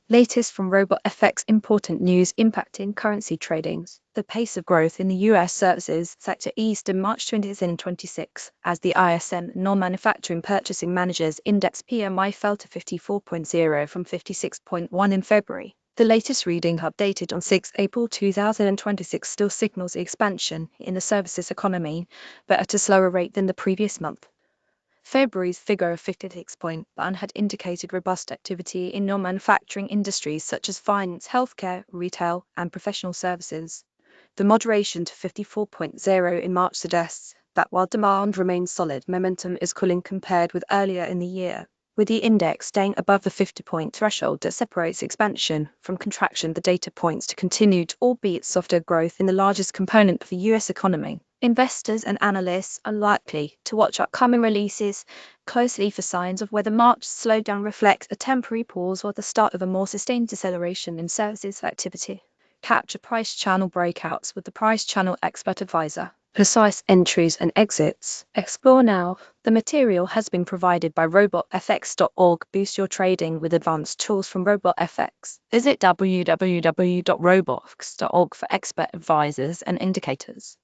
Latest from RobotFX: important news impacting currency tradings. The pace of growth in the US services sector eased in March 2026 as the ISM non-manufacturing purchasing managers index PMI fell to 54.0 from 56.1 in February. The latest reading, updated on 6 April 2026, still signals expansion in the services economy, but at a slower rate than the previous month. February's figure of 56.1 had indicated robust activity in non-manufacturing industries such as finance, healthcare, retail, and professional services. The moderation to 54.0 in March suggests that while demand remains solid, momentum is cooling compared with earlier in the year. With the index staying above the 50-point threshold that separates expansion from contraction, the data points to continued, albeit softer, growth in the largest component of the US economy. Investors and analysts are likely to watch upcoming releases closely for signs of whether March's slowdown reflects a temporary pause or the start of a more sustained deceleration in services activity. Capture price channel breakouts with the Price Channel Expert Advisor. Precise entries and exits. Explore now. The material has been provided by RobotFX.org. Boost your trading with advanced tools from RobotFX. Visit www.robotfx.org for expert advisors and indicators.